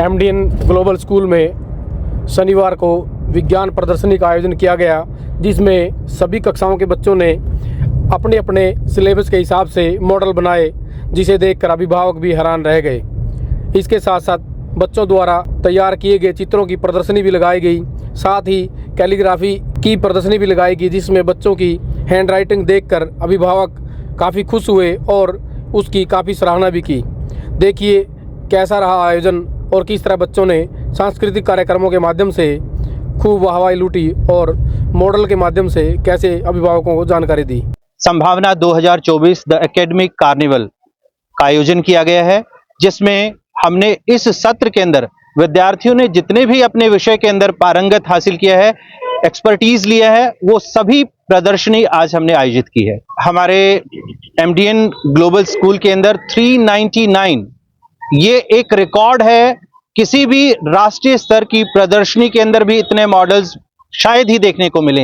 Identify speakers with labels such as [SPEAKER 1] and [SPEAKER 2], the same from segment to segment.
[SPEAKER 1] एमडीएन global school में शनिवार को विज्ञान प्रदर्शनी का आयोजन किया गया, जिसमें सभी कक्षाओं के बच्चों ने अपने अपने सिलेबस के हिसाब से मॉडल बनाए, जिसे देखकर अभिभावक भी हैरान रह गए। इसके साथ साथ बच्चों द्वारा तैयार किए गए चित्रों की प्रदर्शनी भी लगाई गई, साथ ही कैलीग्राफी की प्रदर्शनी भी लगाई गई, जिसमें बच्चों की हैंड राइटिंग देखकर अभिभावक काफ़ी खुश हुए और उसकी काफ़ी सराहना भी की। देखिए कैसा रहा आयोजन और किस तरह बच्चों ने सांस्कृतिक कार्यक्रमों के माध्यम से खूब वाहवाही लूटी और मॉडल के माध्यम से कैसे अभिभावकों को जानकारी दी।
[SPEAKER 2] संभावना 2024 द एकेडमिक कार्निवल का आयोजन किया गया है, जिसमें हमने इस सत्र के अंदर विद्यार्थियों ने जितने भी अपने विषय के अंदर पारंगत हासिल किया है, एक्सपर्टीज लिया है, वो सभी प्रदर्शनी आज हमने आयोजित की है। हमारे एमडीएन ग्लोबल स्कूल के अंदर 399 ये एक रिकॉर्ड है। किसी भी राष्ट्रीय स्तर की प्रदर्शनी के अंदर भी इतने मॉडल्स शायद ही देखने को मिले।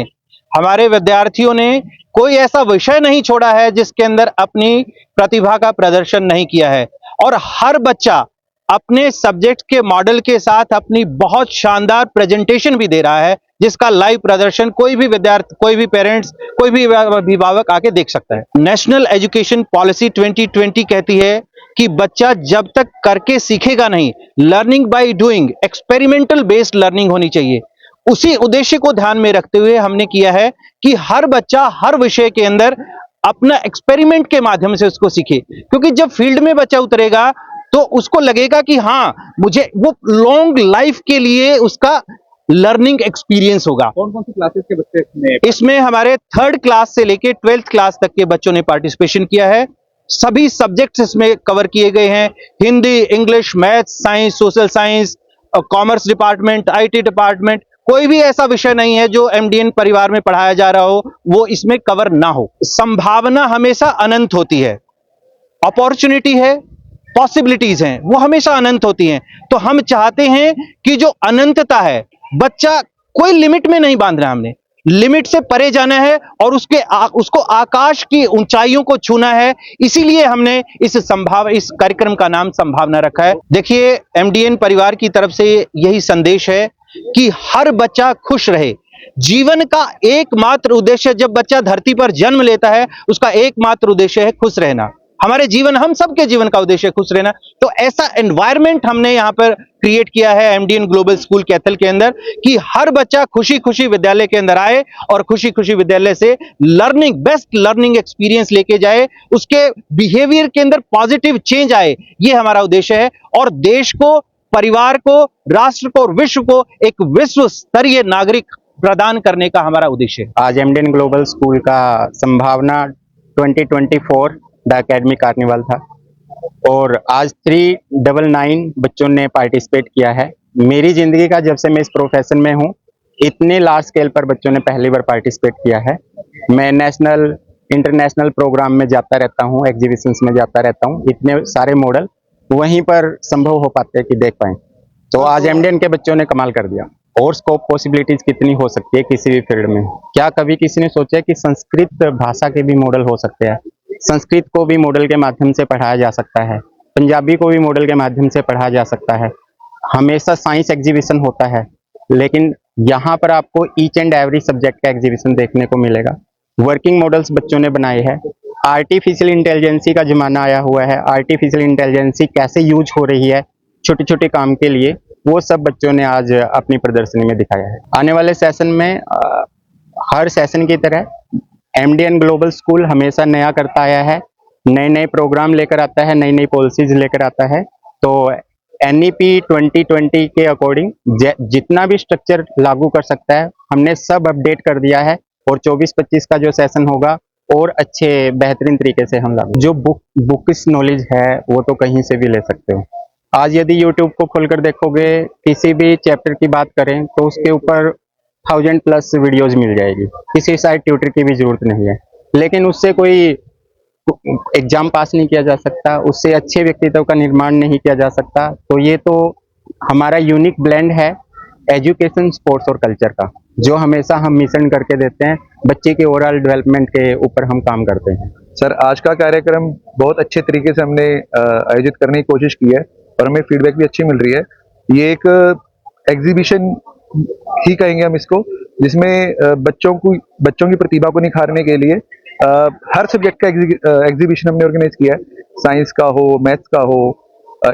[SPEAKER 2] हमारे विद्यार्थियों ने कोई ऐसा विषय नहीं छोड़ा है जिसके अंदर अपनी प्रतिभा का प्रदर्शन नहीं किया है, और हर बच्चा अपने सब्जेक्ट के मॉडल के साथ अपनी बहुत शानदार प्रेजेंटेशन भी दे रहा है, जिसका लाइव प्रदर्शन कोई भी विद्यार्थी, कोई भी पेरेंट्स, कोई भी अभिभावक आके देख सकता है। नेशनल एजुकेशन पॉलिसी 2020 कहती है कि बच्चा जब तक करके सीखेगा नहीं, learning by doing, experimental based learning होनी चाहिए। उसी उद्देश्य को ध्यान में रखते हुए हमने किया है कि हर बच्चा हर विषय के अंदर अपना एक्सपेरिमेंट के माध्यम से उसको सीखे, क्योंकि जब फील्ड में बच्चा उतरेगा तो उसको लगेगा कि हाँ, मुझे वो लॉन्ग लाइफ के लिए उसका लर्निंग एक्सपीरियंस होगा।
[SPEAKER 3] कौन कौन सी क्लासेस के बच्चे
[SPEAKER 2] इसमें हमारे 3rd क्लास से लेके 12th क्लास तक के बच्चों ने पार्टिसिपेशन किया है। सभी सब्जेक्ट्स इसमें कवर किए गए हैं, Hindi, English, maths, science, social science, commerce department, IT department, कोई भी ऐसा विषय नहीं है जो एमडीएन परिवार में पढ़ाया जा रहा हो वो इसमें कवर ना हो। संभावना हमेशा अनंत होती है, अपॉर्चुनिटी है, पॉसिबिलिटीज हैं, वो हमेशा अनंत होती हैं। तो हम चाहते हैं कि जो अनंतता है, बच्चा कोई लिमिट में नहीं बांधना, हमने लिमिट से परे जाना है और उसको आकाश की ऊंचाइयों को छूना है। इसीलिए हमने इस कार्यक्रम का नाम संभावना रखा है। देखिए, एमडीएन परिवार की तरफ से यही संदेश है कि हर बच्चा खुश रहे। जीवन का एकमात्र उद्देश्य, जब बच्चा धरती पर जन्म लेता है, उसका एकमात्र उद्देश्य है खुश रहना। हमारे जीवन, हम सबके जीवन का उद्देश्य है खुश रहना। तो ऐसा एनवायरनमेंट हमने यहाँ पर क्रिएट किया है एमडीएन ग्लोबल स्कूल कैथल के अंदर कि हर बच्चा खुशी खुशी विद्यालय के अंदर आए और खुशी खुशी विद्यालय से लर्निंग, बेस्ट लर्निंग एक्सपीरियंस लेके जाए, उसके बिहेवियर के अंदर पॉजिटिव चेंज आए। ये हमारा उद्देश्य है, और देश को, परिवार को, राष्ट्र को और विश्व को एक विश्व स्तरीय नागरिक प्रदान करने का हमारा उद्देश्य है।
[SPEAKER 4] आज एमडीएन ग्लोबल स्कूल का संभावना 2024 द एकेडमिक कार्निवल था, और आज 399 बच्चों ने पार्टिसिपेट किया है। मेरी जिंदगी का, जब से मैं इस प्रोफेशन में हूँ, इतने लार्ज स्केल पर बच्चों ने पहली बार पार्टिसिपेट किया है। मैं नेशनल, इंटरनेशनल प्रोग्राम में जाता रहता हूँ, एग्जीबिशंस में जाता रहता हूँ, इतने सारे मॉडल वहीं पर संभव हो पाते हैं कि देख पाएं। तो आज एमडीएन के बच्चों ने कमाल कर दिया। और स्कोप, पॉसिबिलिटीज कितनी हो सकती है किसी भी फील्ड में। क्या कभी किसी ने सोचा कि संस्कृत भाषा के भी मॉडल हो सकते हैं? संस्कृत को भी मॉडल के माध्यम से पढ़ाया जा सकता है, पंजाबी को भी मॉडल के माध्यम से पढ़ाया जा सकता है। हमेशा साइंस एग्जीबिशन होता है, लेकिन यहाँ पर आपको ईच एंड एवरी सब्जेक्ट का एग्जीबिशन देखने को मिलेगा। वर्किंग मॉडल्स बच्चों ने बनाए हैं। आर्टिफिशियल इंटेलिजेंसी का जमाना आया हुआ है, आर्टिफिशियल इंटेलिजेंसी कैसे यूज हो रही है छोटे छोटे काम के लिए, वो सब बच्चों ने आज अपनी प्रदर्शनी में दिखाया है। आने वाले सेशन में हर सेशन की तरह एमडीएन ग्लोबल स्कूल हमेशा नया करता आया है, नए नए प्रोग्राम लेकर आता है, नई नई पॉलिसीज लेकर आता है। तो एनईपी 2020 के अकॉर्डिंग जितना भी स्ट्रक्चर लागू कर सकता है, हमने सब अपडेट कर दिया है, और 24-25 का जो सेशन होगा और अच्छे बेहतरीन तरीके से हम लागू। जो बुक्स नॉलेज है वो तो कहीं से भी ले सकते हो। आज यदि यूट्यूब को खोलकर देखोगे, किसी भी चैप्टर की बात करें तो उसके ऊपर 1000+ वीडियोज मिल जाएगी। किसी साइड ट्यूटर की भी जरूरत नहीं है, लेकिन उससे कोई एग्जाम पास नहीं किया जा सकता, उससे अच्छे व्यक्तित्व का निर्माण नहीं किया जा सकता। तो ये तो हमारा यूनिक ब्लेंड है एजुकेशन, स्पोर्ट्स और कल्चर का, जो हमेशा हम मिशन करके देते हैं। बच्चे के ओवरऑल डेवलपमेंट के ऊपर हम काम करते हैं।
[SPEAKER 3] सर, आज का कार्यक्रम बहुत अच्छे तरीके से हमने आयोजित करने की कोशिश की है और हमें फीडबैक भी अच्छी मिल रही है। ये एक एग्जीबिशन ही कहेंगे हम इसको, जिसमें बच्चों की प्रतिभा को निखारने के लिए हर सब्जेक्ट का एग्जीबिशन हमने ऑर्गेनाइज किया है। साइंस का हो, मैथ्स का हो,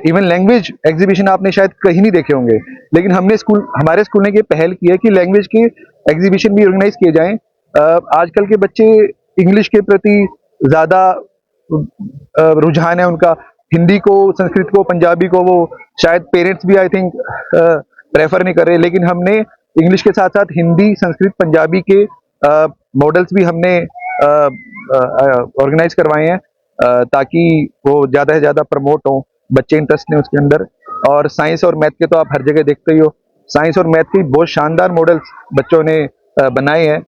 [SPEAKER 3] इवन लैंग्वेज एग्जीबिशन आपने शायद कहीं नहीं देखे होंगे, लेकिन हमारे स्कूल ने ये पहल की है कि लैंग्वेज के एग्जीबिशन भी ऑर्गेनाइज किए जाएं। आजकल के बच्चे इंग्लिश के प्रति ज्यादा रुझान है उनका, हिंदी को, संस्कृत को, पंजाबी को वो शायद पेरेंट्स भी आई थिंक प्रेफर नहीं कर रहे, लेकिन हमने इंग्लिश के साथ साथ हिंदी, संस्कृत, पंजाबी के मॉडल्स भी हमने ऑर्गेनाइज करवाए हैं, ताकि वो ज़्यादा से ज़्यादा प्रमोट हो, बच्चे इंटरेस्ट लें उसके अंदर। और साइंस और मैथ के तो आप हर जगह देखते ही हो, साइंस और मैथ के बहुत शानदार मॉडल्स बच्चों ने बनाए हैं,